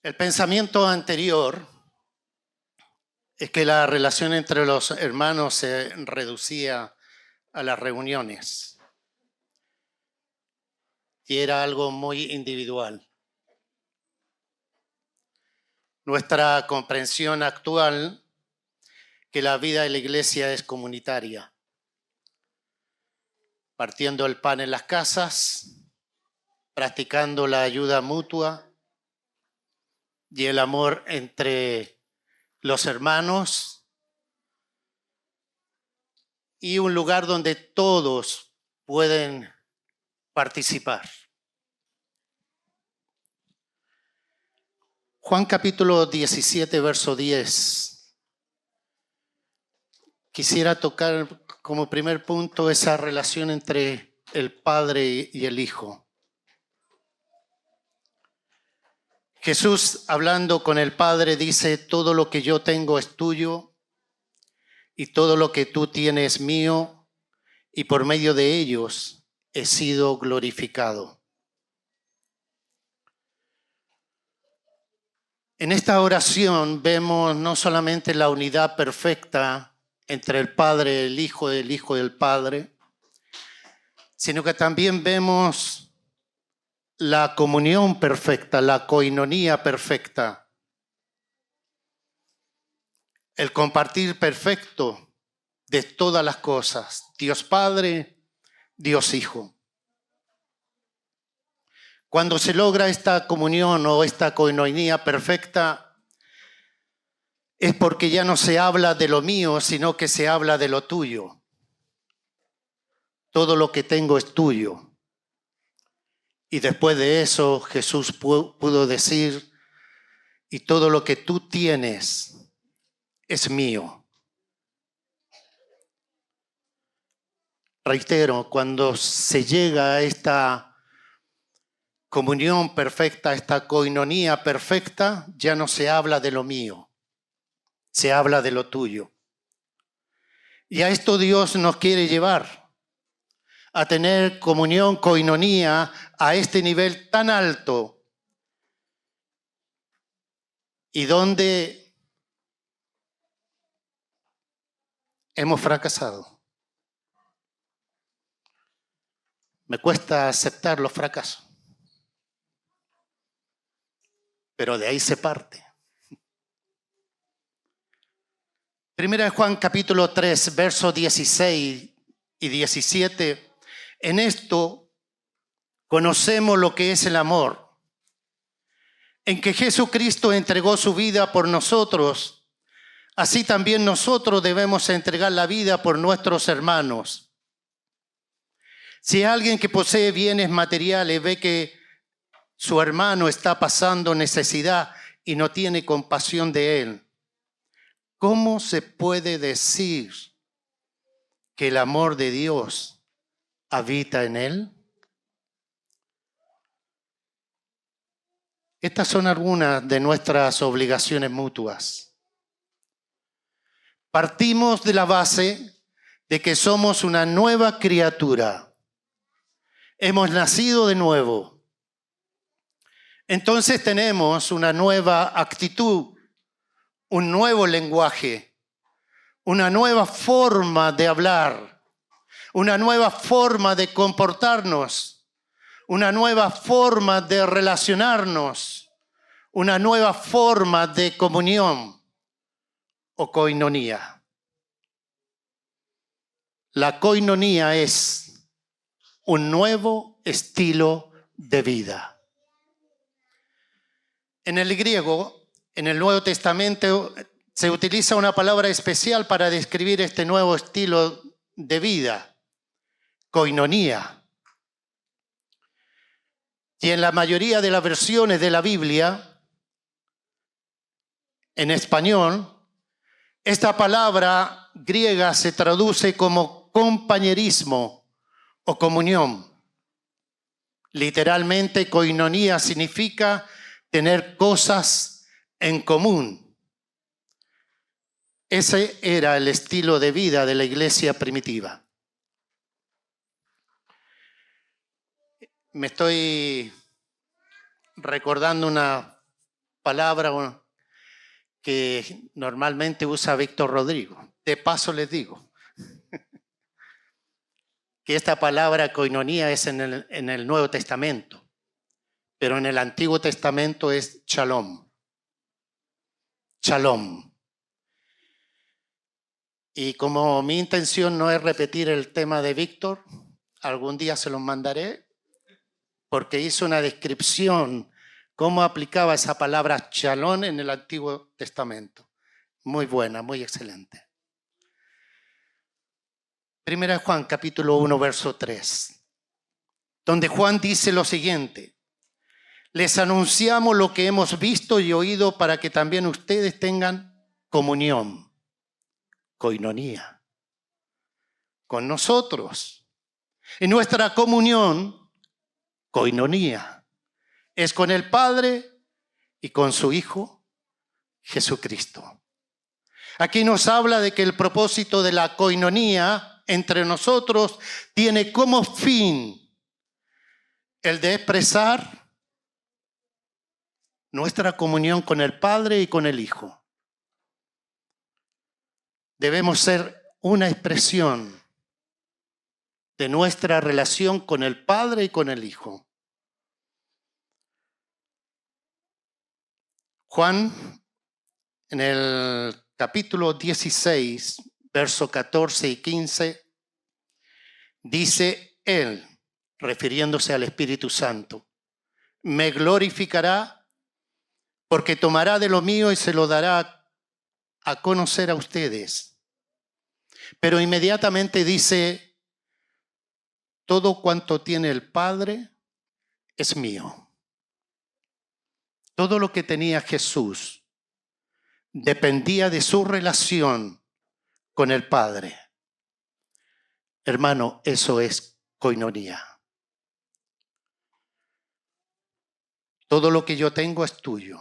El pensamiento anterior es que la relación entre los hermanos se reducía a las reuniones y era algo muy individual. Nuestra comprensión actual que la vida de la iglesia es comunitaria, partiendo el pan en las casas, practicando la ayuda mutua y el amor entre los hermanos y un lugar donde todos pueden participar. Juan capítulo 17, verso 10. Quisiera tocar como primer punto esa relación entre el Padre y el Hijo. Jesús, hablando con el Padre, dice: todo lo que yo tengo es tuyo y todo lo que tú tienes es mío, y por medio de ellos he sido glorificado. En esta oración vemos no solamente la unidad perfecta entre el Padre, el Hijo y el Padre, sino que también vemos la comunión perfecta, la coinonía perfecta, el compartir perfecto de todas las cosas, Dios Padre, Dios Hijo. Cuando se logra esta comunión o esta coinonía perfecta, es porque ya no se habla de lo mío, sino que se habla de lo tuyo. Todo lo que tengo es tuyo. Y después de eso, Jesús pudo decir: y todo lo que tú tienes es mío. Reitero, cuando se llega a esta comunión perfecta, esta coinonía perfecta, ya no se habla de lo mío, se habla de lo tuyo. Y a esto Dios nos quiere llevar, a tener comunión, coinonía, a este nivel tan alto, y donde hemos fracasado. Me cuesta aceptar los fracasos, pero de ahí se parte. Primera de Juan capítulo 3, versos 16 y 17. En esto conocemos lo que es el amor, en que Jesucristo entregó su vida por nosotros, así también nosotros debemos entregar la vida por nuestros hermanos. Si alguien que posee bienes materiales ve que su hermano está pasando necesidad y no tiene compasión de él, ¿cómo se puede decir que el amor de Dios habita en él? Estas son algunas de nuestras obligaciones mutuas. Partimos de la base de que somos una nueva criatura. Hemos nacido de nuevo. Entonces tenemos una nueva actitud, un nuevo lenguaje, una nueva forma de hablar, una nueva forma de comportarnos, una nueva forma de relacionarnos, una nueva forma de comunión o coinonía. La coinonía es un nuevo estilo de vida. En el griego, en el Nuevo Testamento, se utiliza una palabra especial para describir este nuevo estilo de vida: coinonía. Y en la mayoría de las versiones de la Biblia, en español, esta palabra griega se traduce como compañerismo o comunión. Literalmente, coinonía significa tener cosas en común. Ese era el estilo de vida de la iglesia primitiva. Me estoy recordando una palabra que normalmente usa Víctor Rodrigo. De paso les digo que esta palabra koinonía es en el Nuevo Testamento, pero en el Antiguo Testamento es shalom. Shalom. Y como mi intención no es repetir el tema de Víctor, algún día se los mandaré, porque hizo una descripción cómo aplicaba esa palabra shalom en el Antiguo Testamento. Muy buena, muy excelente. Primera de Juan, capítulo 1, verso 3, donde Juan dice lo siguiente: les anunciamos lo que hemos visto y oído para que también ustedes tengan comunión, koinonía, con nosotros. Y nuestra comunión, koinonía, es con el Padre y con su Hijo Jesucristo. Aquí nos habla de que el propósito de la koinonía entre nosotros tiene como fin el de expresar nuestra comunión con el Padre y con el Hijo. Debemos ser una expresión de nuestra relación con el Padre y con el Hijo. Juan, en el capítulo 16, versos 14 y 15, dice Él, refiriéndose al Espíritu Santo, me glorificará porque tomará de lo mío y se lo dará a conocer a ustedes. Pero inmediatamente dice, todo cuanto tiene el Padre es mío. Todo lo que tenía Jesús dependía de su relación con el Padre. Hermano, eso es koinonía. Todo lo que yo tengo es tuyo,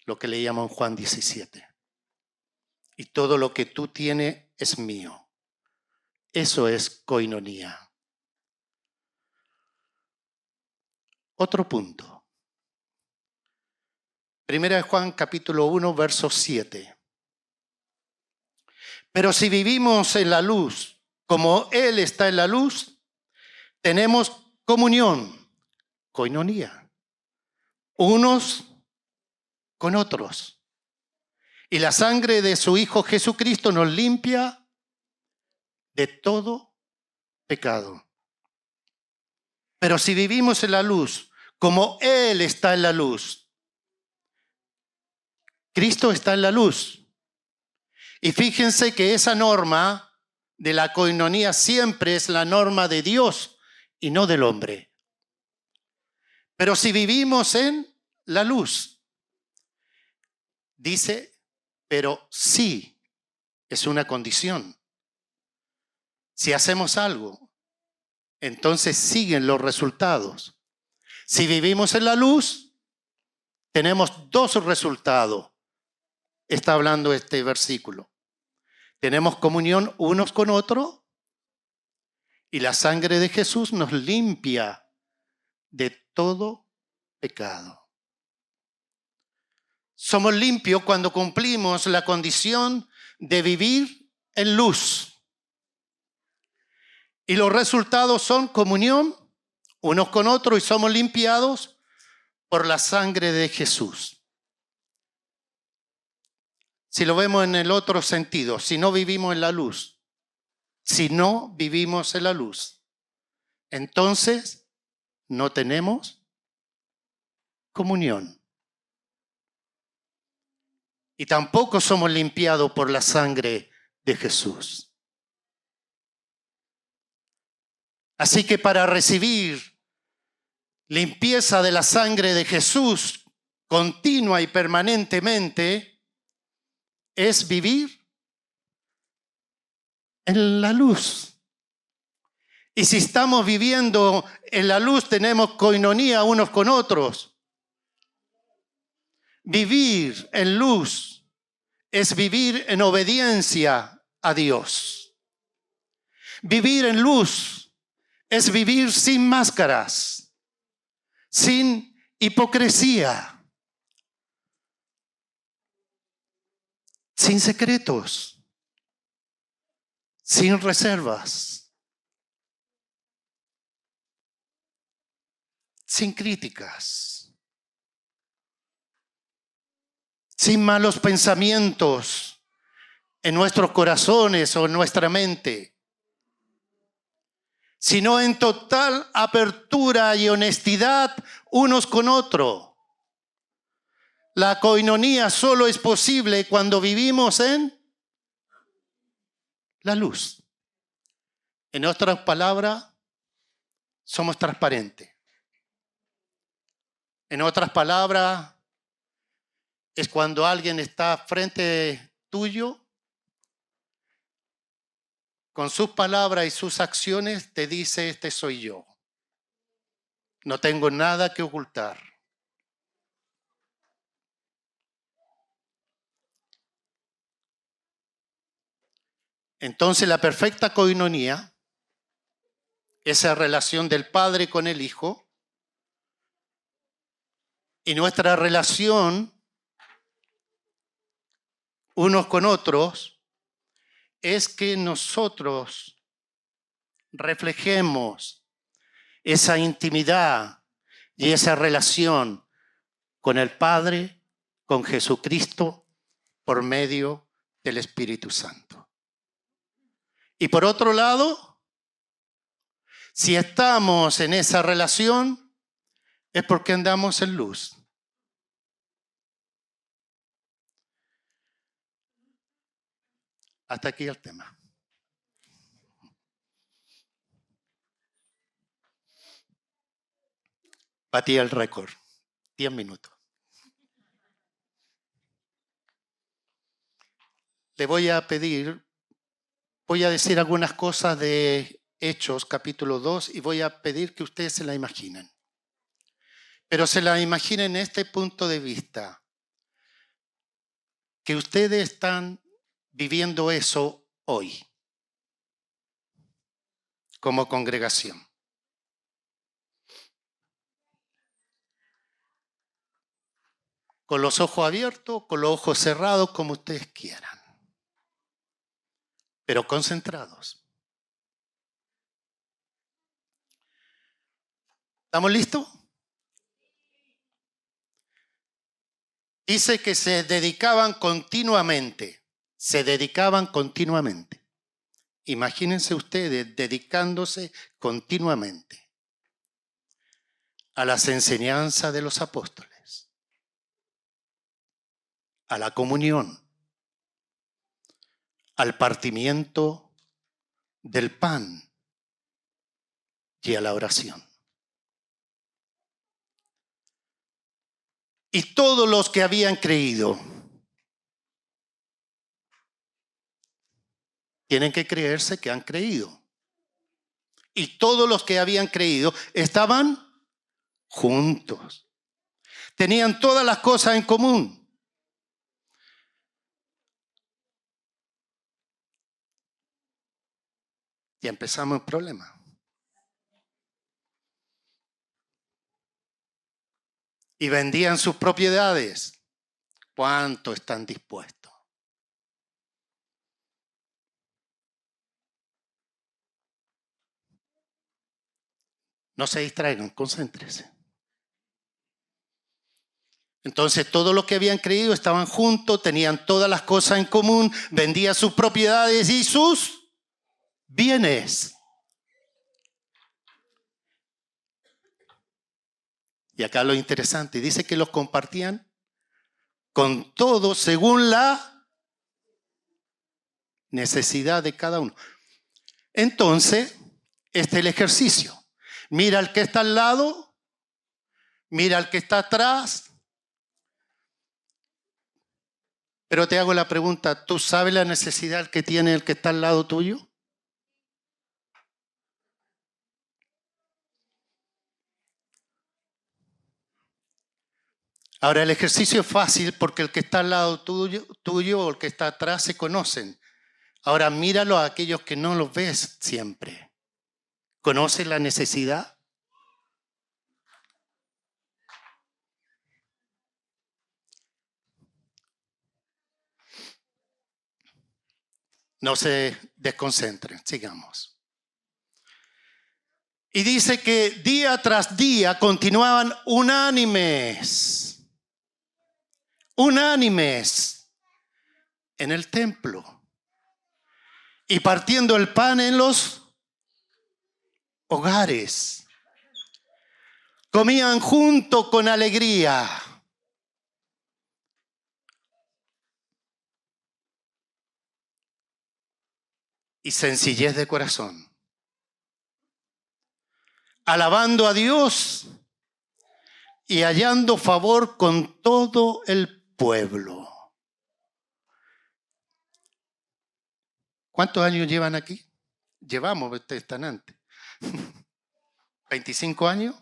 lo que leíamos en Juan 17. Y todo lo que tú tienes es mío. Eso es koinonía. Otro punto. Primera de Juan, capítulo 1, verso 7. Pero si vivimos en la luz, como Él está en la luz, tenemos comunión, koinonía, unos con otros. Y la sangre de su Hijo Jesucristo nos limpia de todo pecado. Pero si vivimos en la luz, como Él está en la luz, Cristo está en la luz. Y fíjense que esa norma de la koinonía siempre es la norma de Dios y no del hombre. Pero si vivimos en la luz, dice, pero sí es una condición. Si hacemos algo, entonces siguen los resultados. Si vivimos en la luz, tenemos dos resultados. Está hablando este versículo. Tenemos comunión unos con otros y la sangre de Jesús nos limpia de todo pecado. Somos limpios cuando cumplimos la condición de vivir en luz. Y los resultados son comunión unos con otros y somos limpiados por la sangre de Jesús. Si lo vemos en el otro sentido, si no vivimos en la luz, entonces no tenemos comunión. Y tampoco somos limpiados por la sangre de Jesús. Así que para recibir limpieza de la sangre de Jesús continua y permanentemente, es vivir en la luz. Y si estamos viviendo en la luz, tenemos koinonía unos con otros. Vivir en luz es vivir en obediencia a Dios. Vivir en luz es vivir sin máscaras, sin hipocresía. sin secretos, sin reservas, sin críticas, sin malos pensamientos en nuestros corazones o en nuestra mente, sino en total apertura y honestidad unos con otros. La coinonía solo es posible cuando vivimos en la luz. En otras palabras, somos transparentes. En otras palabras, es cuando alguien está frente tuyo, con sus palabras y sus acciones te dice, este soy yo. No tengo nada que ocultar. Entonces la perfecta coinonía, esa relación del Padre con el Hijo, y nuestra relación unos con otros, es que nosotros reflejemos esa intimidad y esa relación con el Padre, con Jesucristo, por medio del Espíritu Santo. Y por otro lado, si estamos en esa relación, es porque andamos en luz. Hasta aquí el tema. Batí el récord. 10 minutos. Le voy a pedir, voy a decir algunas cosas de Hechos, capítulo 2, y voy a pedir que ustedes se la imaginen. Pero se la imaginen en este punto de vista, que ustedes están viviendo eso hoy, como congregación. Con los ojos abiertos, con los ojos cerrados, como ustedes quieran. Pero concentrados. ¿Estamos listos? Dice que se dedicaban continuamente. Se dedicaban continuamente. Imagínense ustedes dedicándose continuamente a las enseñanzas de los apóstoles, a la comunión, al partimiento del pan y a la oración. Y todos los que habían creído, tienen que creerse que han creído. Y todos los que habían creído estaban juntos. Tenían todas las cosas en común. Y empezamos el problema. Y vendían sus propiedades. ¿Cuánto están dispuestos? No se distraigan, concéntrense. Entonces todos los que habían creído estaban juntos, tenían todas las cosas en común, vendían sus propiedades y sus bienes. Y acá lo interesante, dice que los compartían con todo según la necesidad de cada uno. Entonces, este es el ejercicio. Mira al que está al lado, mira al que está atrás. Pero te hago la pregunta, ¿tú sabes la necesidad que tiene el que está al lado tuyo? Ahora, el ejercicio es fácil porque el que está al lado tuyo o el que está atrás se conocen. Ahora, míralo a aquellos que no los ves siempre. ¿Conocen la necesidad? No se desconcentren, sigamos. Y dice que día tras día continuaban unánimes en el templo y partiendo el pan en los hogares. Comían junto con alegría y sencillez de corazón, alabando a Dios y hallando favor con todo el pueblo. ¿Cuántos años llevan aquí? Llevamos, ustedes están antes. ¿25 años?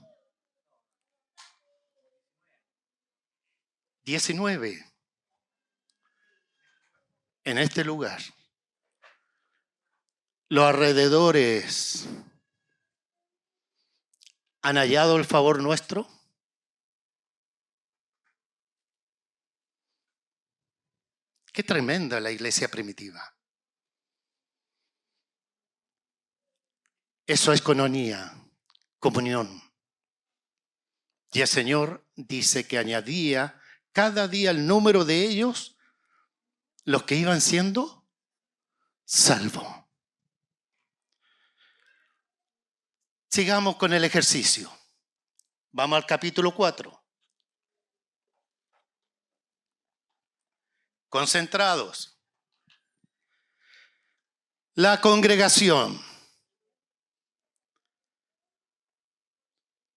19. En este lugar. Los alrededores han hallado el favor nuestro. Qué tremenda la iglesia primitiva. Eso es coinonía, comunión. Y el Señor dice que añadía cada día el número de ellos, los que iban siendo salvos. Sigamos con el ejercicio. Vamos al capítulo 4. Concentrados. La congregación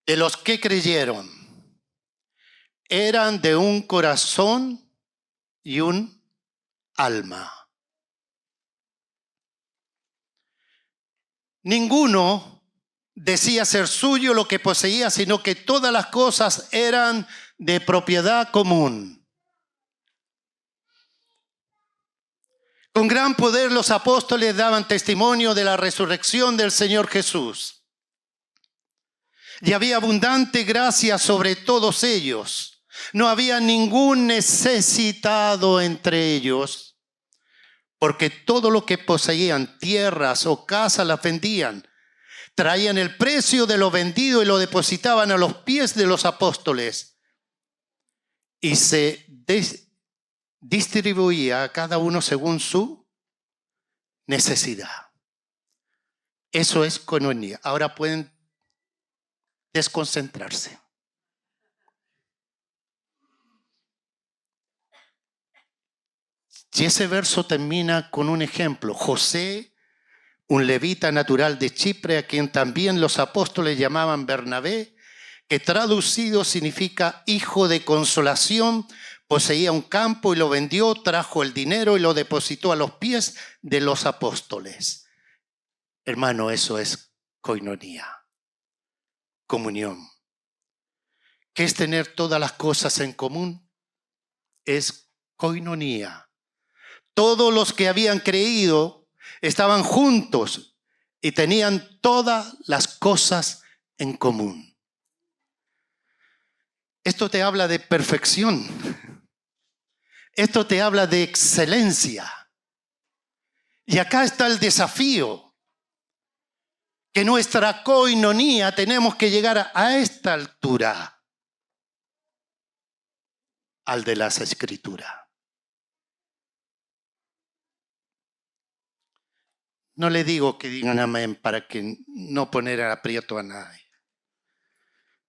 de los que creyeron eran de un corazón y un alma. Ninguno decía ser suyo lo que poseía, sino que todas las cosas eran de propiedad común. Con gran poder los apóstoles daban testimonio de la resurrección del Señor Jesús. Y había abundante gracia sobre todos ellos. No había ningún necesitado entre ellos, porque todo lo que poseían, tierras o casas, las vendían. Traían el precio de lo vendido y lo depositaban a los pies de los apóstoles. Y se distribuía a cada uno según su necesidad. Eso es coinonía. Ahora pueden desconcentrarse. Y ese verso termina con un ejemplo. José, un levita natural de Chipre, a quien también los apóstoles llamaban Bernabé, que traducido significa hijo de consolación, poseía un campo y lo vendió, trajo el dinero y lo depositó a los pies de los apóstoles. Hermano, eso es coinonía, comunión. ¿Qué es tener todas las cosas en común? Es coinonía. Todos los que habían creído estaban juntos y tenían todas las cosas en común. Esto te habla de perfección. Esto te habla de excelencia. Y acá está el desafío. Que nuestra coinonía tenemos que llegar a esta altura. Al de las Escrituras. No le digo que digan amén para que no poner a aprieto a nadie.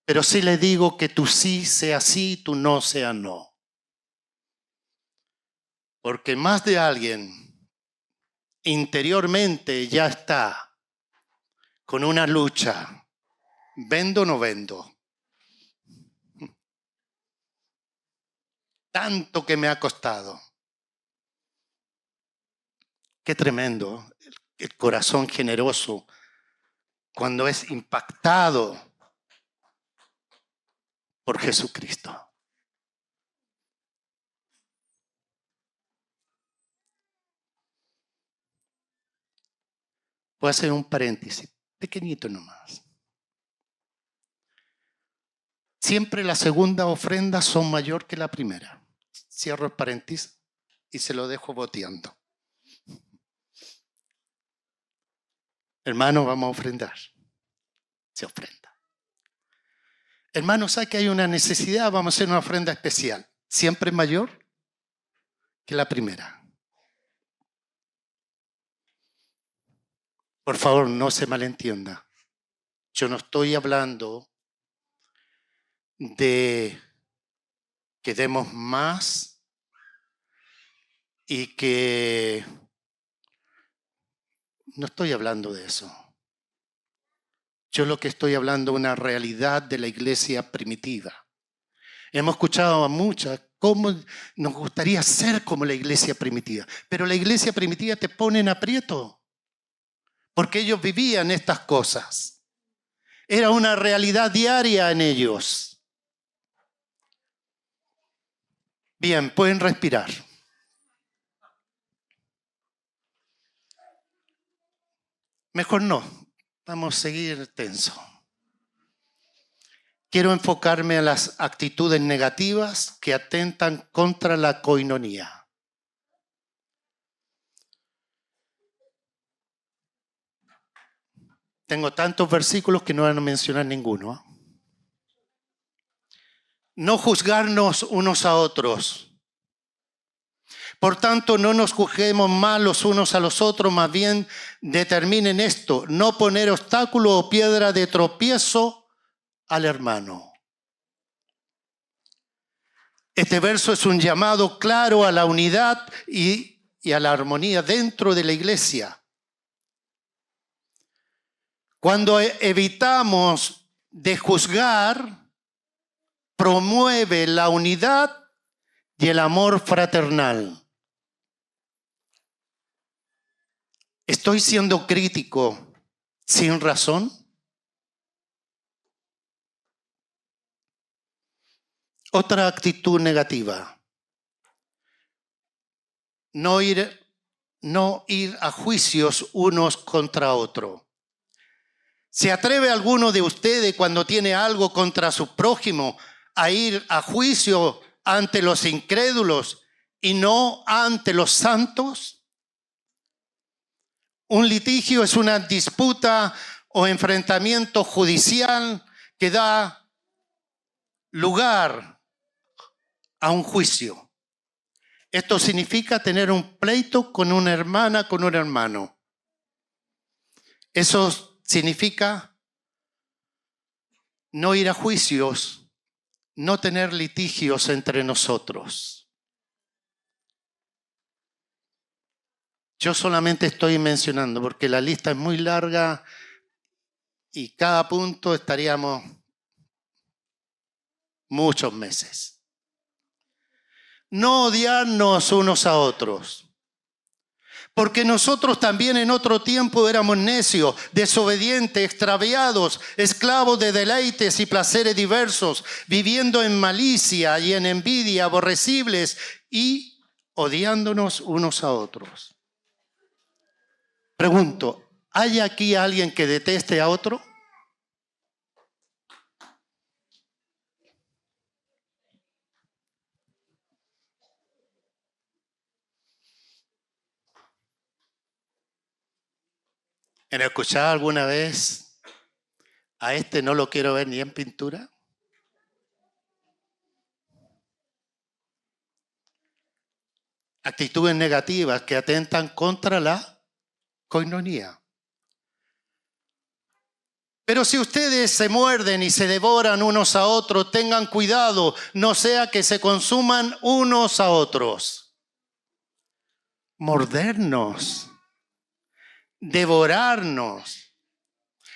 Pero sí le digo que tu sí sea sí, tu no sea no. Porque más de alguien interiormente ya está con una lucha. ¿Vendo o no vendo? Tanto que me ha costado. Qué tremendo el corazón generoso cuando es impactado por Jesucristo. Voy a hacer un paréntesis, pequeñito nomás. Siempre la segunda ofrenda son mayor que la primera. Cierro el paréntesis y se lo dejo boteando. Hermano, vamos a ofrendar. Se ofrenda. Hermano, ¿sabe que hay una necesidad? Vamos a hacer una ofrenda especial. Siempre mayor que la primera. Por favor, no se malentienda. Yo no estoy hablando de que demos más y que... No estoy hablando de eso. Yo lo que estoy hablando es una realidad de la iglesia primitiva. Hemos escuchado a muchas cómo nos gustaría ser como la iglesia primitiva, pero la iglesia primitiva te pone en aprieto porque ellos vivían estas cosas. Era una realidad diaria en ellos. Bien, pueden respirar. Mejor no, vamos a seguir tenso. Quiero enfocarme a las actitudes negativas que atentan contra la coinonía. Tengo tantos versículos que no van a mencionar ninguno. No juzgarnos unos a otros. Por tanto, no nos juzguemos mal los unos a los otros, más bien determinen esto, no poner obstáculo o piedra de tropiezo al hermano. Este verso es un llamado claro a la unidad y a la armonía dentro de la iglesia. Cuando evitamos de juzgar, promueve la unidad y el amor fraternal. ¿Estoy siendo crítico sin razón? Otra actitud negativa. No ir a juicios unos contra otros. ¿Se atreve alguno de ustedes cuando tiene algo contra su prójimo a ir a juicio ante los incrédulos y no ante los santos? Un litigio es una disputa o enfrentamiento judicial que da lugar a un juicio. Esto significa tener un pleito con una hermana, con un hermano. Eso significa no ir a juicios, no tener litigios entre nosotros. Yo solamente estoy mencionando porque la lista es muy larga y cada punto estaríamos muchos meses. No odiarnos unos a otros. Porque nosotros también en otro tiempo éramos necios, desobedientes, extraviados, esclavos de deleites y placeres diversos, viviendo en malicia y en envidia, aborrecibles y odiándonos unos a otros. Pregunto, ¿hay aquí alguien que deteste a otro? ¿Han escuchado alguna vez a este no lo quiero ver ni en pintura? Actitudes negativas que atentan contra la coinonía. Pero si ustedes se muerden y se devoran unos a otros, tengan cuidado, no sea que se consuman unos a otros. Mordernos, devorarnos.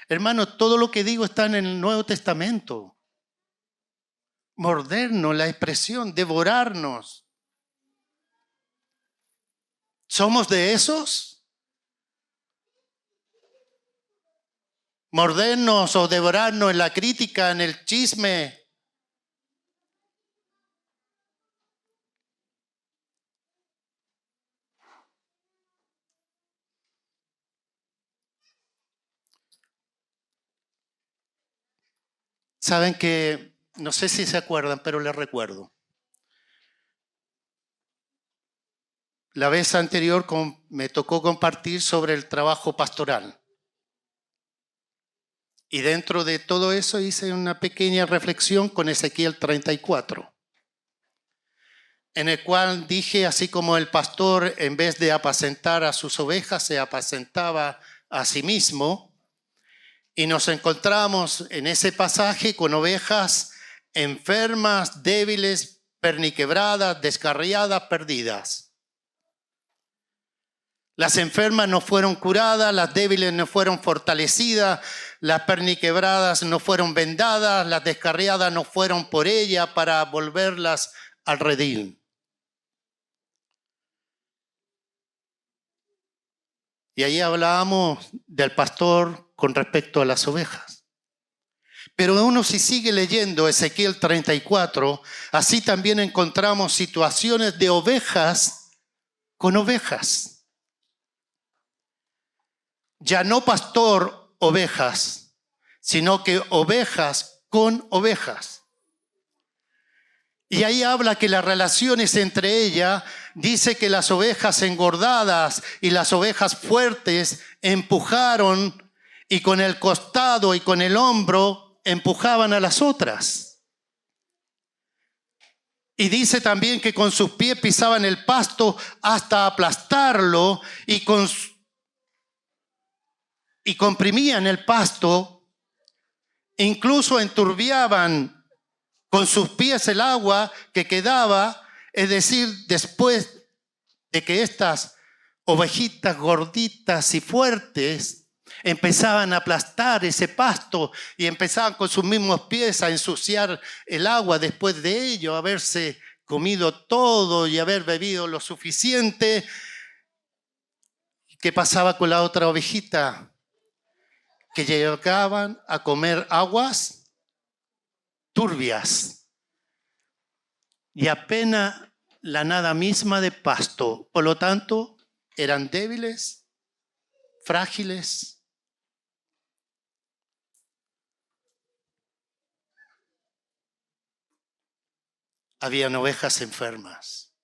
Hermanos, todo lo que digo está en el Nuevo Testamento. Mordernos, la expresión, devorarnos. ¿Somos de esos? Mordernos o devorarnos en la crítica, en el chisme. Saben que, no sé si se acuerdan, pero les recuerdo. La vez anterior me tocó compartir sobre el trabajo pastoral. Y dentro de todo eso hice una pequeña reflexión con Ezequiel 34, en el cual dije, así como el pastor en vez de apacentar a sus ovejas, se apacentaba a sí mismo, y nos encontramos en ese pasaje con ovejas enfermas, débiles, perniquebradas, descarriadas, perdidas. Las enfermas no fueron curadas, las débiles no fueron fortalecidas, las perniquebradas no fueron vendadas, las descarriadas no fueron por ella para volverlas al redil. Y ahí hablábamos del pastor con respecto a las ovejas. Pero uno si sigue leyendo Ezequiel 34, así también encontramos situaciones de ovejas con ovejas. Ya no pastor ovejas, sino que ovejas con ovejas. Y ahí habla que las relaciones entre ellas, dice que las ovejas engordadas y las ovejas fuertes empujaron y con el costado y con el hombro empujaban a las otras. Y dice también que con sus pies pisaban el pasto hasta aplastarlo y comprimían el pasto, incluso enturbiaban con sus pies el agua que quedaba, es decir, después de que estas ovejitas gorditas y fuertes empezaban a aplastar ese pasto y empezaban con sus mismos pies a ensuciar el agua después de ello, haberse comido todo y haber bebido lo suficiente. ¿Qué pasaba con la otra ovejita? Que llegaban a comer aguas turbias y apenas la nada misma de pasto. Por lo tanto, eran débiles, frágiles. Habían ovejas enfermas.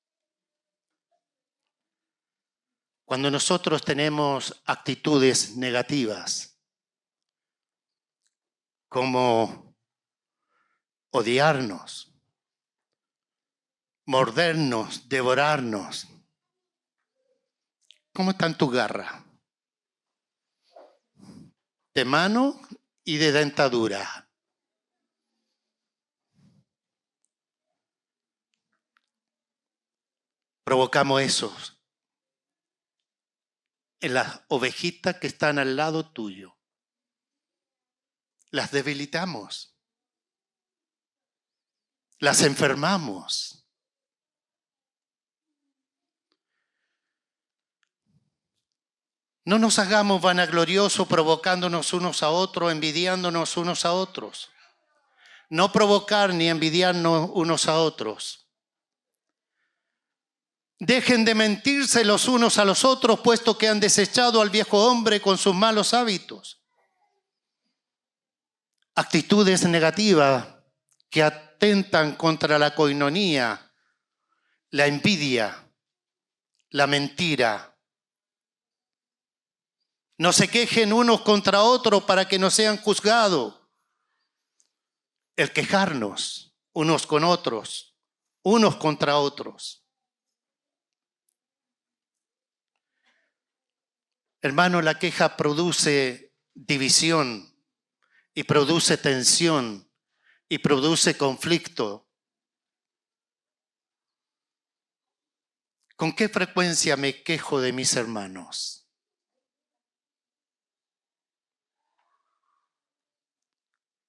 Cuando nosotros tenemos actitudes negativas, como odiarnos, mordernos, devorarnos. ¿Cómo están tus garras? De mano y de dentadura. Provocamos eso en las ovejitas que están al lado tuyo. Las debilitamos. Las enfermamos. No nos hagamos vanagloriosos provocándonos unos a otros, envidiándonos unos a otros. No provocar ni envidiarnos unos a otros. Dejen de mentirse los unos a los otros, puesto que han desechado al viejo hombre con sus malos hábitos. Actitudes negativas que atentan contra la coinonía, la envidia, la mentira. No se quejen unos contra otros para que no sean juzgados. El quejarnos unos con otros, unos contra otros. Hermano, la queja produce división y produce tensión y produce conflicto. ¿Con qué frecuencia me quejo de mis hermanos?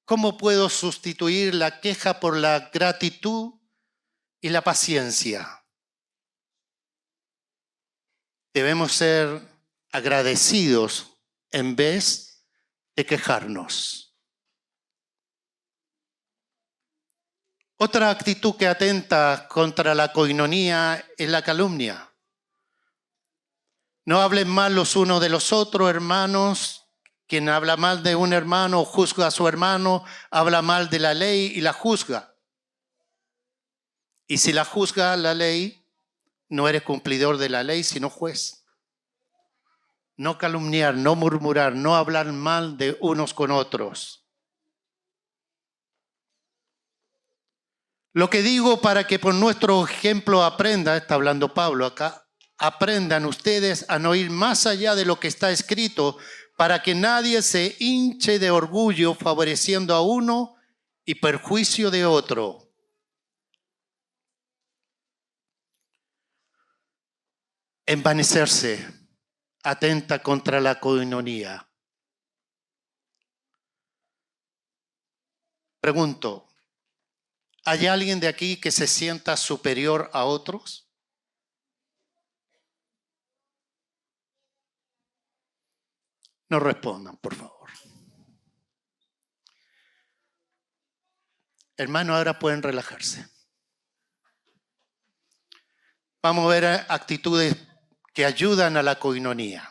¿Cómo puedo sustituir la queja por la gratitud y la paciencia? Debemos ser agradecidos en vez de quejarnos. Otra actitud que atenta contra la coinonía es la calumnia. No hablen mal los unos de los otros, hermanos. Quien habla mal de un hermano o juzga a su hermano, habla mal de la ley y la juzga. Y si la juzga la ley, no eres cumplidor de la ley, sino juez. no calumniar, no murmurar, no hablar mal de unos con otros. Lo que digo para que por nuestro ejemplo aprenda, está hablando Pablo acá, aprendan ustedes a no ir más allá de lo que está escrito, para que nadie se hinche de orgullo favoreciendo a uno y perjuicio de otro. Envanecerse atenta contra la coinonía. Pregunto, ¿hay alguien de aquí que se sienta superior a otros? No respondan, por favor. Hermanos, ahora pueden relajarse. Vamos a ver actitudes que ayudan a la coinonía.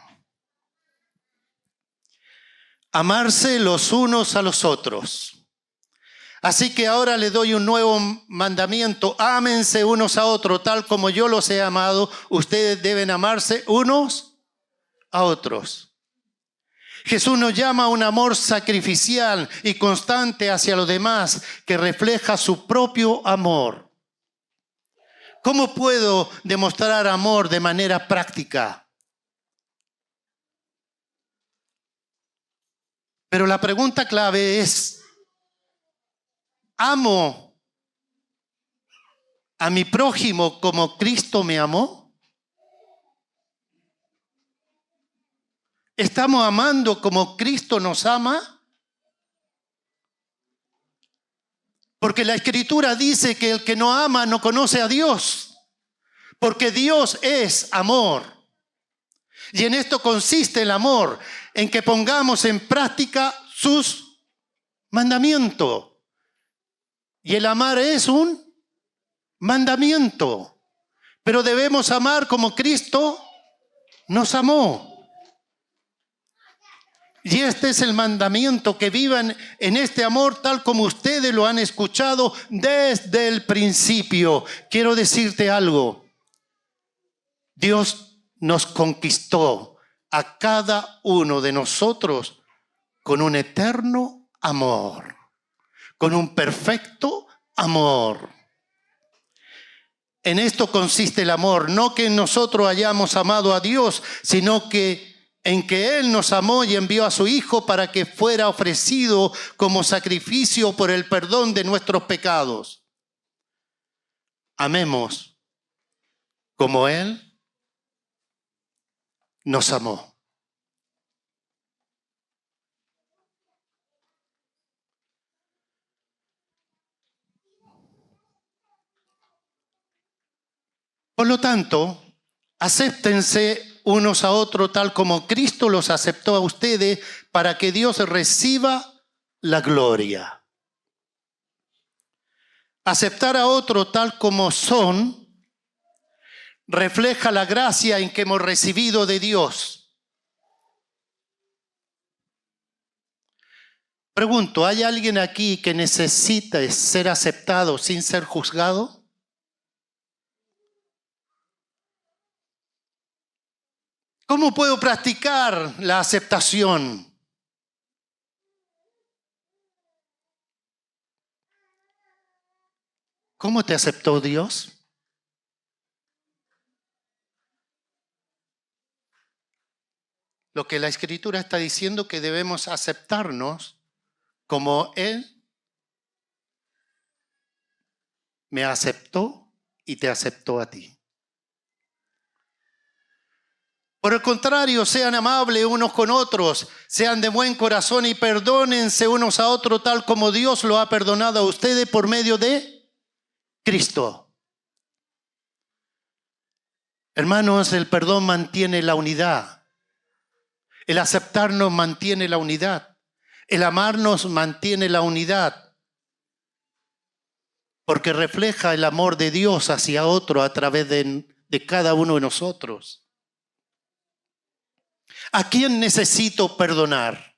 Amarse los unos a los otros. Así que ahora les doy un nuevo mandamiento. Ámense unos a otros, tal como yo los he amado. Ustedes deben amarse unos a otros. Jesús nos llama a un amor sacrificial y constante hacia los demás que refleja su propio amor. ¿Cómo puedo demostrar amor de manera práctica? Pero la pregunta clave es, ¿amo a mi prójimo como Cristo me amó? ¿Estamos amando como Cristo nos ama? Porque la Escritura dice que el que no ama no conoce a Dios, porque Dios es amor. Y en esto consiste el amor, en que pongamos en práctica sus mandamientos. Y el amar es un mandamiento, pero debemos amar como Cristo nos amó. Y este es el mandamiento, que vivan en este amor tal como ustedes lo han escuchado desde el principio. Quiero decirte algo. Dios nos conquistó a cada uno de nosotros con un eterno amor, con un perfecto amor. En esto consiste el amor, no que nosotros hayamos amado a Dios, sino que en que Él nos amó y envió a su Hijo para que fuera ofrecido como sacrificio por el perdón de nuestros pecados. Amemos como Él nos amó. Por lo tanto, acéptense unos a otros tal como Cristo los aceptó a ustedes, para que Dios reciba la gloria. Aceptar a otro tal como son refleja la gracia en que hemos recibido de Dios. Pregunto, ¿hay alguien aquí que necesita ser aceptado sin ser juzgado? ¿Cómo puedo practicar la aceptación? ¿Cómo te aceptó Dios? Lo que la Escritura está diciendo, que debemos aceptarnos como Él me aceptó y te aceptó a ti. Por el contrario, sean amables unos con otros, sean de buen corazón y perdónense unos a otros tal como Dios lo ha perdonado a ustedes por medio de Cristo. Hermanos, el perdón mantiene la unidad. El aceptarnos mantiene la unidad. El amarnos mantiene la unidad. Porque refleja el amor de Dios hacia otro a través de cada uno de nosotros. ¿A quién necesito perdonar?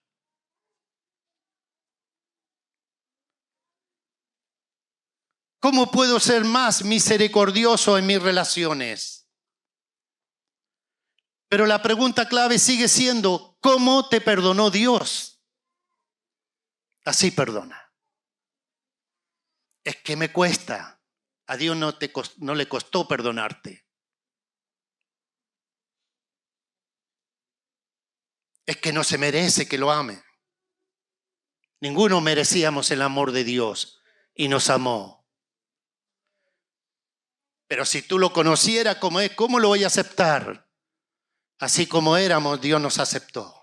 ¿Cómo puedo ser más misericordioso en mis relaciones? Pero la pregunta clave sigue siendo, ¿cómo te perdonó Dios? Así perdona. Es que me cuesta. A Dios no le costó perdonarte. Es que no se merece que lo ame. Ninguno merecíamos el amor de Dios y nos amó. Pero si tú lo conocieras como es, ¿cómo lo voy a aceptar? Así como éramos, Dios nos aceptó.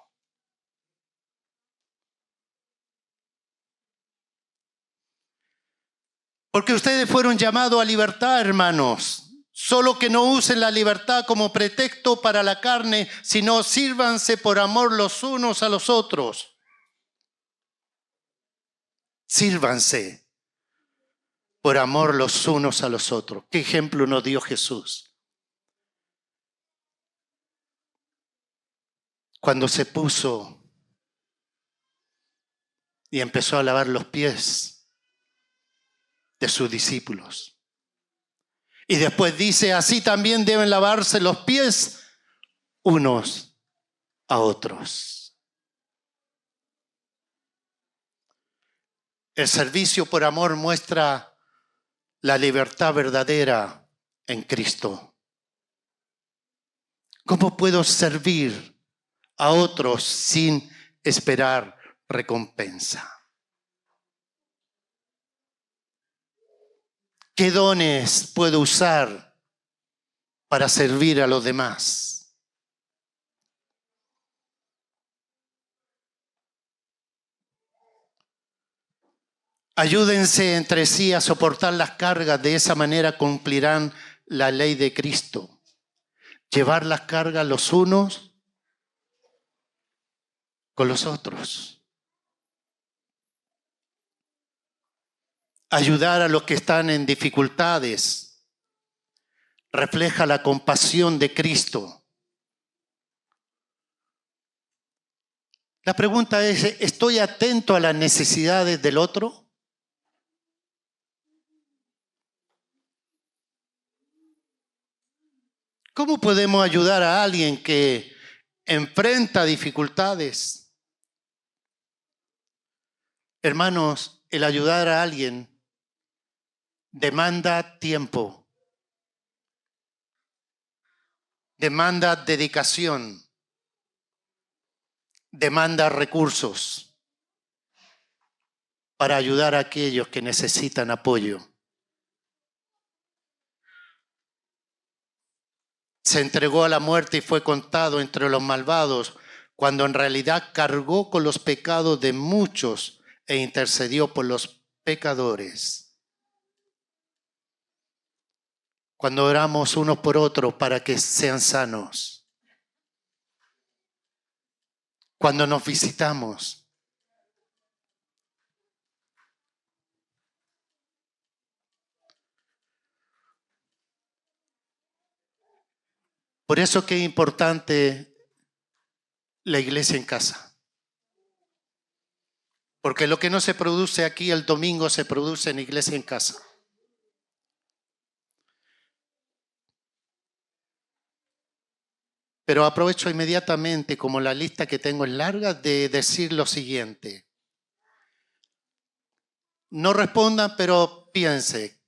Porque ustedes fueron llamados a libertad, hermanos. Solo que no usen la libertad como pretexto para la carne, sino sírvanse por amor los unos a los otros. Sírvanse por amor los unos a los otros. ¿Qué ejemplo nos dio Jesús? Cuando se puso y empezó a lavar los pies de sus discípulos. Y después dice, así también deben lavarse los pies unos a otros. El servicio por amor muestra la libertad verdadera en Cristo. ¿Cómo puedo servir a otros sin esperar recompensa? ¿Qué dones puedo usar para servir a los demás? Ayúdense entre sí a soportar las cargas, de esa manera cumplirán la ley de Cristo. Llevar las cargas los unos con los otros. Ayudar a los que están en dificultades refleja la compasión de Cristo. La pregunta es, ¿estoy atento a las necesidades del otro? ¿Cómo podemos ayudar a alguien que enfrenta dificultades? Hermanos, el ayudar a alguien demanda tiempo, demanda dedicación, demanda recursos para ayudar a aquellos que necesitan apoyo. Se entregó a la muerte y fue contado entre los malvados, cuando en realidad cargó con los pecados de muchos e intercedió por los pecadores. Cuando oramos unos por otros para que sean sanos. Cuando nos visitamos. Por eso que es importante la iglesia en casa. Porque lo que no se produce aquí el domingo se produce en iglesia en casa. Pero aprovecho inmediatamente, como la lista que tengo es larga, de decir lo siguiente. No respondan, pero piense,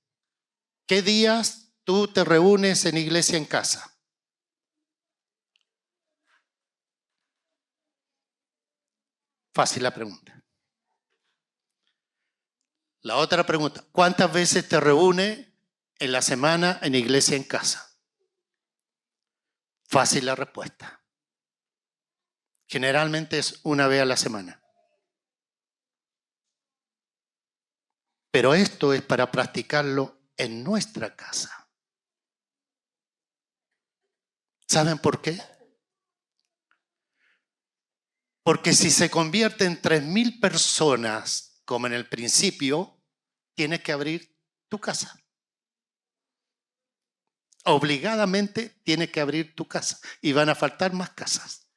¿qué días tú te reúnes en iglesia en casa? Fácil la pregunta. La otra pregunta, ¿cuántas veces te reúnes en la semana en iglesia en casa? Fácil la respuesta. Generalmente es una vez a la semana. Pero esto es para practicarlo en nuestra casa. ¿Saben por qué? Porque si se convierte en 3,000 personas, como en el principio, tienes que abrir tu casa. Obligadamente tienes que abrir tu casa y van a faltar más casas.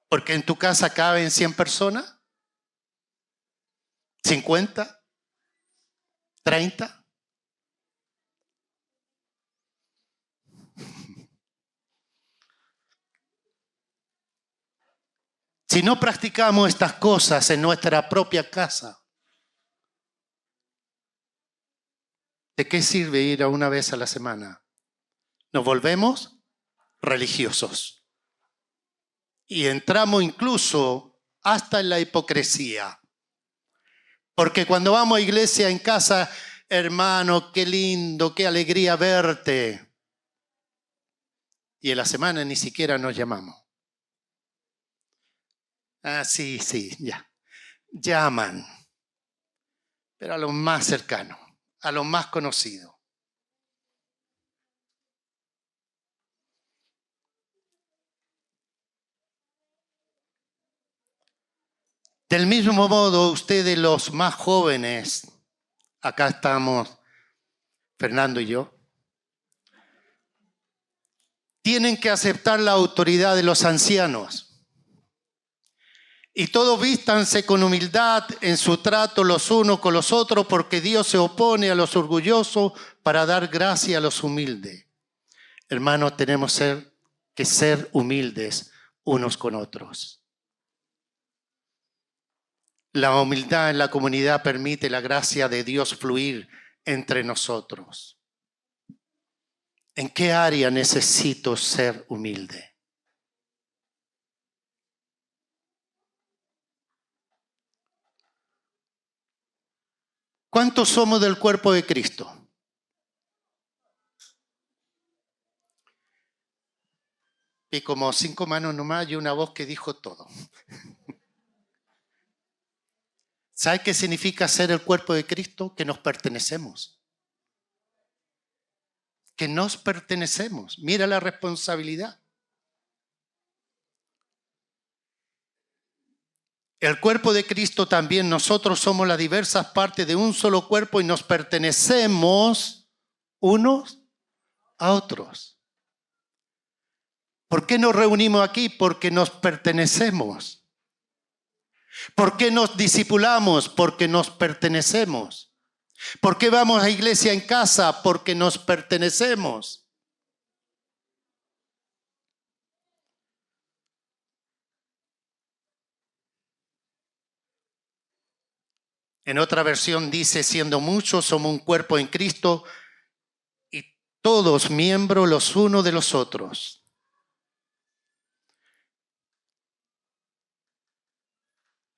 Porque en tu casa caben 100 personas, 50, 30. Si no practicamos estas cosas en nuestra propia casa, ¿de qué sirve ir a una vez a la semana? Nos volvemos religiosos. Y entramos incluso hasta en la hipocresía. Porque cuando vamos a iglesia en casa, hermano, qué lindo, qué alegría verte. Y en la semana ni siquiera nos llamamos. Ah, sí, ya. Llaman. Pero a los más cercanos, a los más conocidos. Del mismo modo, ustedes los más jóvenes, acá estamos Fernando y yo, tienen que aceptar la autoridad de los ancianos. Y todos vístanse con humildad en su trato los unos con los otros, porque Dios se opone a los orgullosos para dar gracia a los humildes. Hermanos, tenemos que ser humildes unos con otros. La humildad en la comunidad permite la gracia de Dios fluir entre nosotros. ¿En qué área necesito ser humilde? ¿Cuántos somos del cuerpo de Cristo? Y como 5 manos nomás y una voz que dijo todo. ¿Sabe qué significa ser el cuerpo de Cristo? Que nos pertenecemos. Que nos pertenecemos. Mira la responsabilidad. El cuerpo de Cristo también, nosotros somos las diversas partes de un solo cuerpo y nos pertenecemos unos a otros. ¿Por qué nos reunimos aquí? Porque nos pertenecemos. ¿Por qué nos discipulamos? Porque nos pertenecemos. ¿Por qué vamos a iglesia en casa? Porque nos pertenecemos. En otra versión dice, siendo muchos, somos un cuerpo en Cristo y todos miembros los unos de los otros.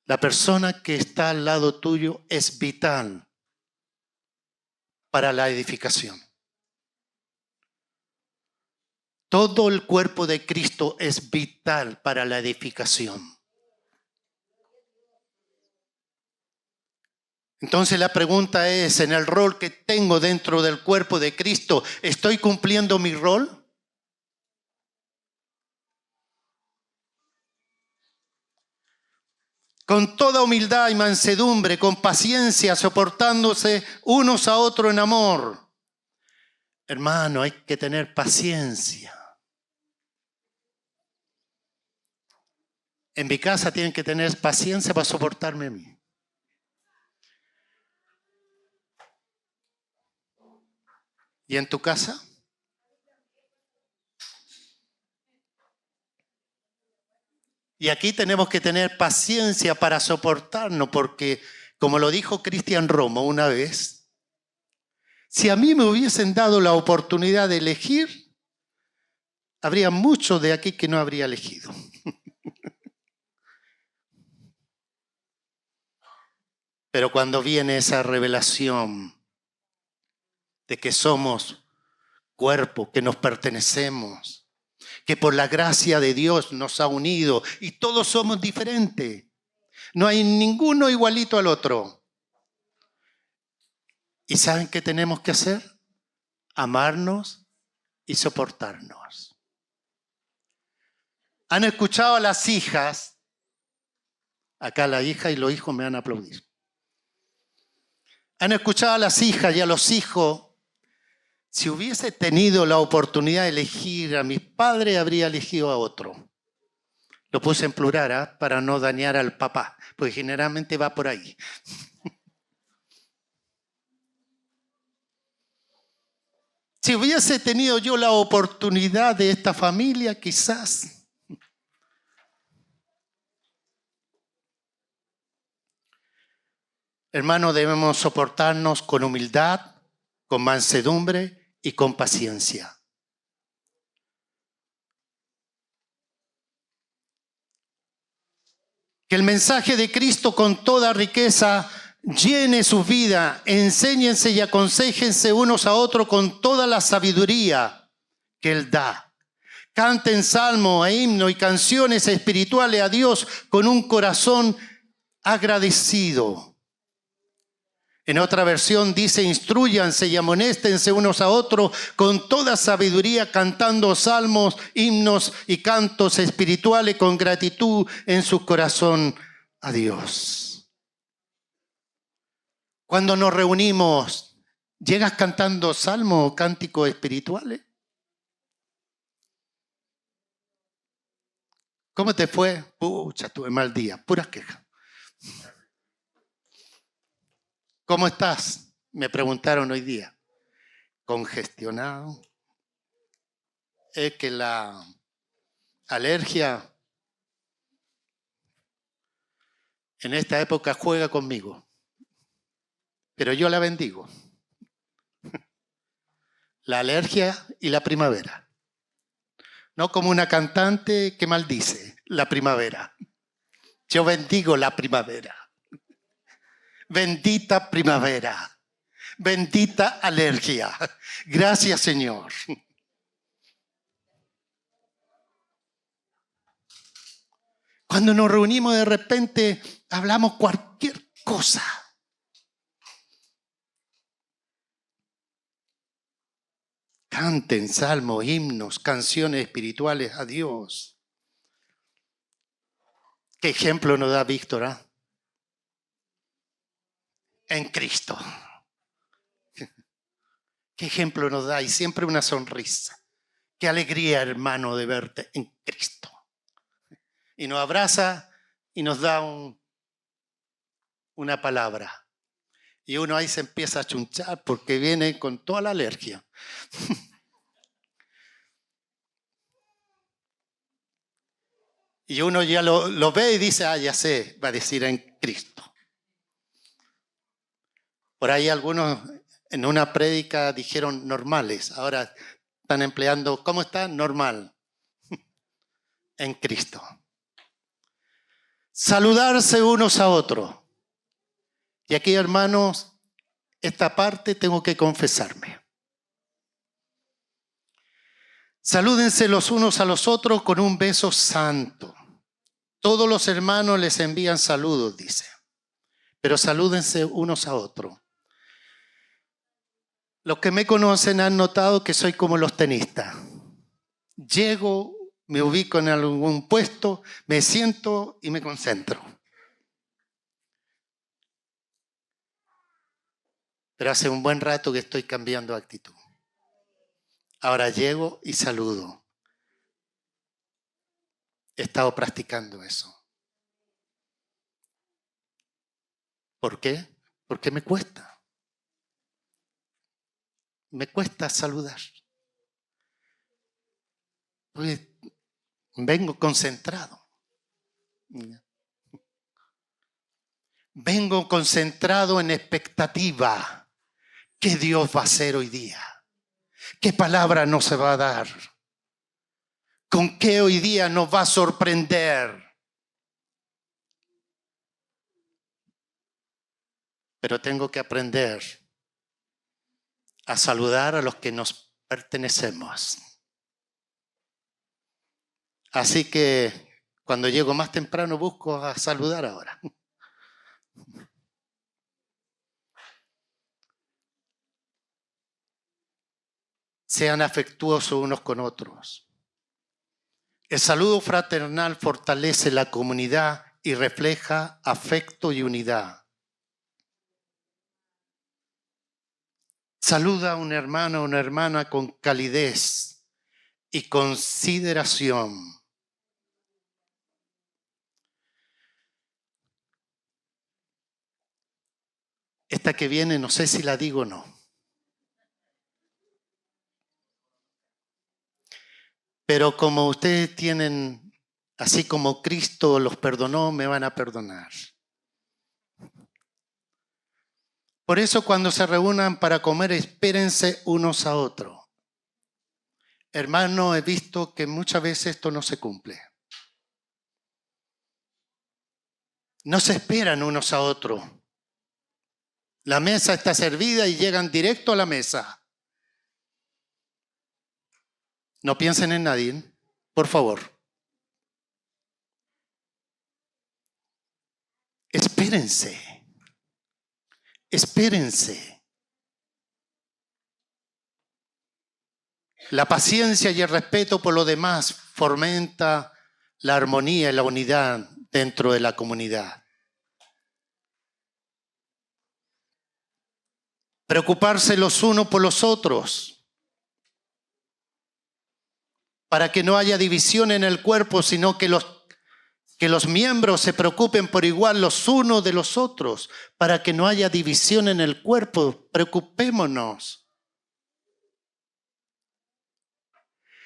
La persona que está al lado tuyo es vital para la edificación. Todo el cuerpo de Cristo es vital para la edificación. Entonces la pregunta es, en el rol que tengo dentro del cuerpo de Cristo, ¿estoy cumpliendo mi rol? Con toda humildad y mansedumbre, con paciencia, soportándose unos a otros en amor. Hermano, hay que tener paciencia. En mi casa tienen que tener paciencia para soportarme a mí. ¿Y en tu casa? Y aquí tenemos que tener paciencia para soportarnos, porque, como lo dijo Cristian Romo una vez, si a mí me hubiesen dado la oportunidad de elegir, habría muchos de aquí que no habría elegido. Pero cuando viene esa revelación de que somos cuerpo, que nos pertenecemos, que por la gracia de Dios nos ha unido y todos somos diferentes. No hay ninguno igualito al otro. ¿Y saben qué tenemos que hacer? Amarnos y soportarnos. ¿Han escuchado a las hijas? Acá la hija y los hijos me van a aplaudir. ¿Han escuchado a las hijas y a los hijos? Si hubiese tenido la oportunidad de elegir a mis padres, habría elegido a otro. Lo puse en plural para no dañar al papá, porque generalmente va por ahí. Si hubiese tenido yo la oportunidad de esta familia, quizás Hermanos, debemos soportarnos con humildad, con mansedumbre y con paciencia. Que el mensaje de Cristo con toda riqueza llene su vida. Enséñense y aconséjense unos a otros con toda la sabiduría que Él da. Canten salmos e himnos y canciones espirituales a Dios con un corazón agradecido. En otra versión dice: instrúyanse y amonéstense unos a otros con toda sabiduría, cantando salmos, himnos y cantos espirituales con gratitud en su corazón a Dios. Cuando nos reunimos, ¿llegas cantando salmos o cánticos espirituales? ¿Cómo te fue? Pucha, tuve mal día, puras quejas. ¿Cómo estás? Me preguntaron hoy día. Congestionado. Es que la alergia en esta época juega conmigo, pero yo la bendigo. La alergia y la primavera. No como una cantante que maldice la primavera. Yo bendigo la primavera. Bendita primavera. Bendita alergia. Gracias, Señor. Cuando nos reunimos, de repente hablamos cualquier cosa. Canten salmos, himnos, canciones espirituales a Dios. ¿Qué ejemplo nos da Víctor? En Cristo. ¿Qué ejemplo nos da? Y siempre una sonrisa. Qué alegría, hermano, de verte en Cristo. Y nos abraza y nos da una palabra. Y uno ahí se empieza a chunchar porque viene con toda la alergia. Y uno ya lo ve y dice: ya sé, va a decir en Cristo. Por ahí algunos en una prédica dijeron normales. Ahora están empleando, ¿cómo está? Normal. En Cristo. Saludarse unos a otros. Y aquí, hermanos, esta parte tengo que confesarme. Salúdense los unos a los otros con un beso santo. Todos los hermanos les envían saludos, dice. Pero salúdense unos a otros. Los que me conocen han notado que soy como los tenistas. Llego, me ubico en algún puesto, me siento y me concentro. Pero hace un buen rato que estoy cambiando de actitud. Ahora llego y saludo. He estado practicando eso. ¿Por qué? Porque me cuesta. Me cuesta saludar. Porque vengo concentrado. Vengo concentrado en expectativa. ¿Qué Dios va a hacer hoy día? ¿Qué palabra nos se va a dar? ¿Con qué hoy día nos va a sorprender? Pero tengo que aprender a saludar a los que nos pertenecemos. Así que cuando llego más temprano busco a saludar ahora. Sean afectuosos unos con otros. El saludo fraternal fortalece la comunidad y refleja afecto y unidad. Saluda a un hermano o una hermana con calidez y consideración. Esta que viene, no sé si la digo o no. Pero como ustedes tienen, así como Cristo los perdonó, me van a perdonar. Por eso cuando se reúnan para comer, espérense unos a otros. Hermano, he visto que muchas veces esto no se cumple. No se esperan unos a otros. La mesa está servida y llegan directo a la mesa. No piensen en nadie, por favor. Espérense. Espérense. La paciencia y el respeto por lo demás fomenta la armonía y la unidad dentro de la comunidad. Preocuparse los unos por los otros, para que no haya división en el cuerpo, sino que los miembros se preocupen por igual los unos de los otros, para que no haya división en el cuerpo. Preocupémonos.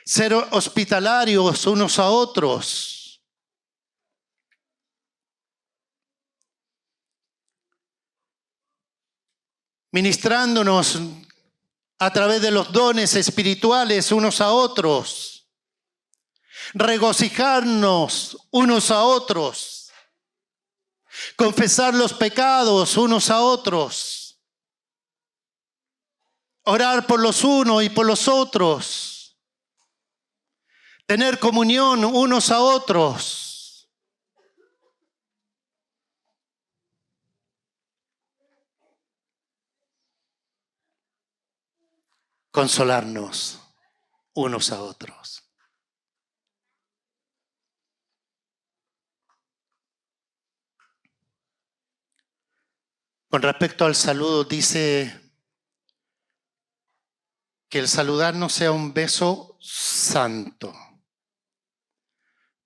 Ser hospitalarios unos a otros. Ministrándonos a través de los dones espirituales unos a otros. Regocijarnos unos a otros. Confesar los pecados unos a otros. Orar por los unos y por los otros. Tener comunión unos a otros. Consolarnos unos a otros. Con respecto al saludo, dice que el saludarnos sea un beso santo.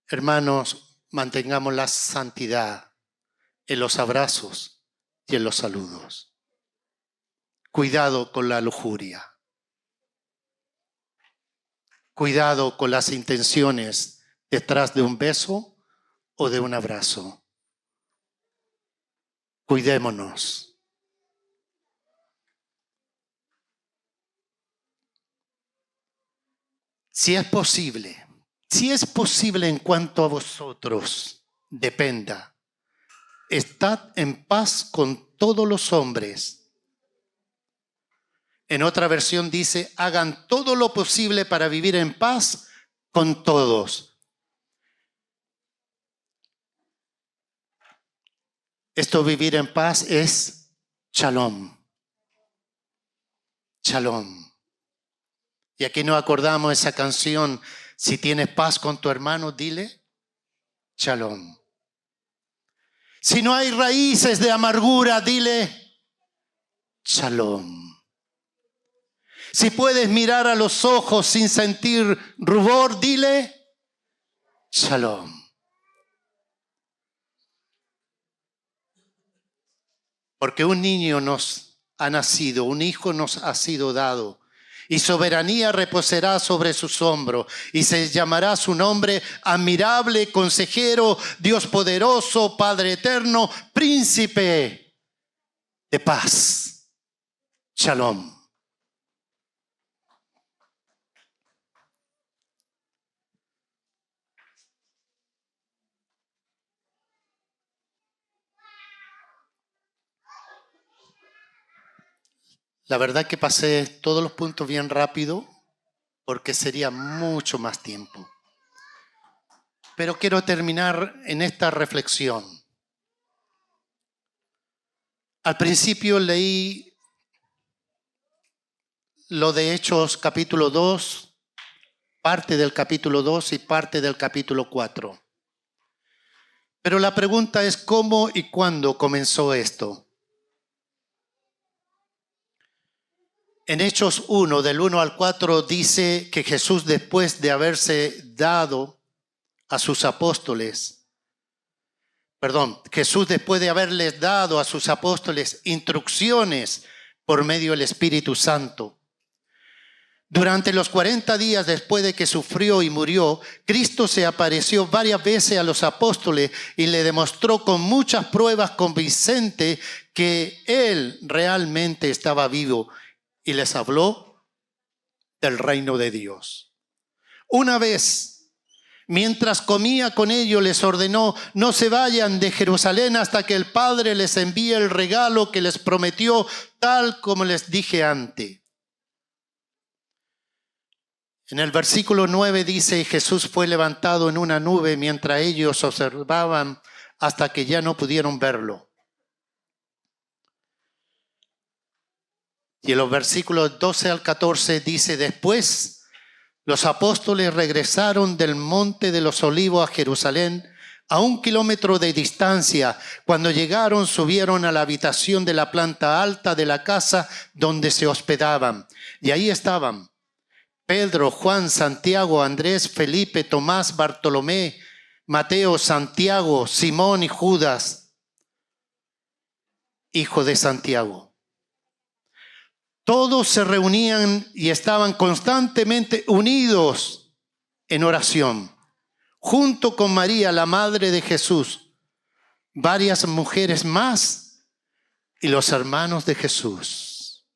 Hermanos, mantengamos la santidad en los abrazos y en los saludos. Cuidado con la lujuria. Cuidado con las intenciones detrás de un beso o de un abrazo. Cuidémonos. Si es posible en cuanto a vosotros, dependa. Estad en paz con todos los hombres. En otra versión dice, hagan todo lo posible para vivir en paz con todos. Esto vivir en paz es shalom. Shalom. Y aquí nos acordamos esa canción, si tienes paz con tu hermano, dile shalom. Si no hay raíces de amargura, dile shalom. Si puedes mirar a los ojos sin sentir rubor, dile shalom. Porque un niño nos ha nacido, un hijo nos ha sido dado, y soberanía reposará sobre sus hombros, y se llamará su nombre admirable, consejero, Dios poderoso, Padre eterno, príncipe de paz. Shalom. La verdad que pasé todos los puntos bien rápido porque sería mucho más tiempo. Pero quiero terminar en esta reflexión. Al principio leí lo de Hechos capítulo 2, parte del capítulo 2 y parte del capítulo 4. Pero la pregunta es ¿cómo y cuándo comenzó esto? En Hechos 1, del 1 al 4, dice que Jesús, después de haberse dado a sus apóstoles, Jesús después de haberles dado a sus apóstoles instrucciones por medio del Espíritu Santo, durante los 40 días después de que sufrió y murió, Cristo se apareció varias veces a los apóstoles y le demostró con muchas pruebas convincentes que Él realmente estaba vivo y les habló del reino de Dios. Una vez, mientras comía con ellos, les ordenó: no se vayan de Jerusalén hasta que el Padre les envíe el regalo que les prometió, tal como les dije antes. En el versículo 9 dice: Jesús fue levantado en una nube mientras ellos observaban hasta que ya no pudieron verlo. Y en los versículos 12 al 14 dice: después los apóstoles regresaron del monte de los Olivos a Jerusalén, a 1 kilómetro de distancia. Cuando llegaron, subieron a la habitación de la planta alta de la casa donde se hospedaban. Y ahí estaban Pedro, Juan, Santiago, Andrés, Felipe, Tomás, Bartolomé, Mateo, Santiago, Simón y Judas, hijo de Santiago. Todos se reunían y estaban constantemente unidos en oración, junto con María, la madre de Jesús, varias mujeres más y los hermanos de Jesús.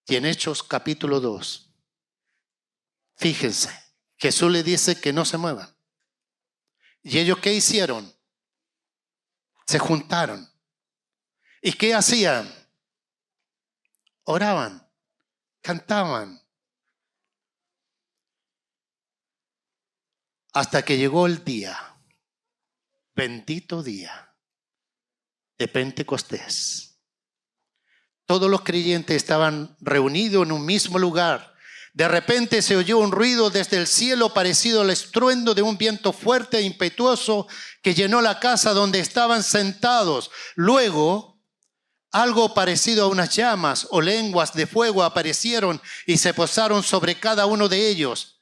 Y en Hechos capítulo 2, fíjense, Jesús le dice que no se muevan. ¿Y ellos qué hicieron? Se juntaron. ¿Y qué hacían? Oraban, cantaban. Hasta que llegó el día, bendito día de Pentecostés. Todos los creyentes estaban reunidos en un mismo lugar. De repente se oyó un ruido desde el cielo parecido al estruendo de un viento fuerte e impetuoso que llenó la casa donde estaban sentados. Luego, algo parecido a unas llamas o lenguas de fuego aparecieron y se posaron sobre cada uno de ellos.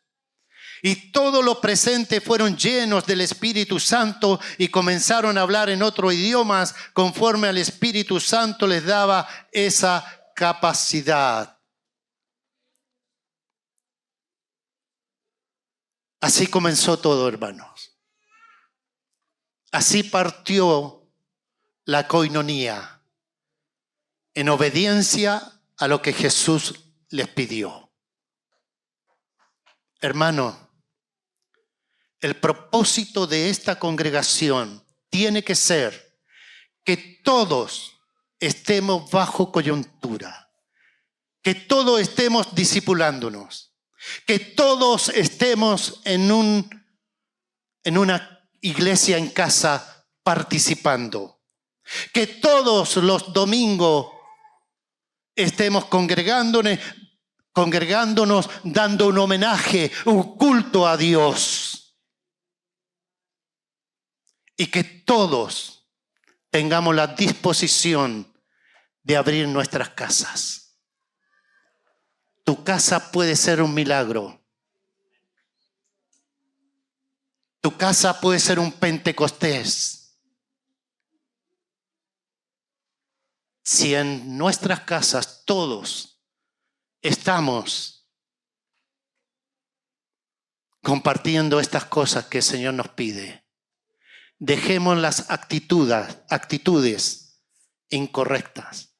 Y todos los presentes fueron llenos del Espíritu Santo y comenzaron a hablar en otros idiomas conforme al Espíritu Santo les daba esa capacidad. Así comenzó todo, hermanos. Así partió la coinonía, en obediencia a lo que Jesús les pidió. Hermano, el propósito de esta congregación tiene que ser que todos estemos bajo coyuntura, que todos estemos discipulándonos, que todos estemos en una iglesia en casa participando, que todos los domingos estemos congregándonos dando un homenaje, un culto a Dios. Y que todos tengamos la disposición de abrir nuestras casas. Tu casa puede ser un milagro. Tu casa puede ser un Pentecostés. Si en nuestras casas todos estamos compartiendo estas cosas que el Señor nos pide, dejemos las actitudes incorrectas.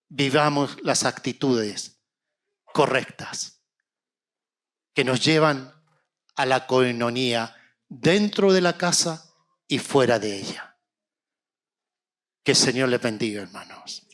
Vivamos las actitudes correctas que nos llevan a la coinonía dentro de la casa y fuera de ella. Que el Señor les bendiga, hermanos.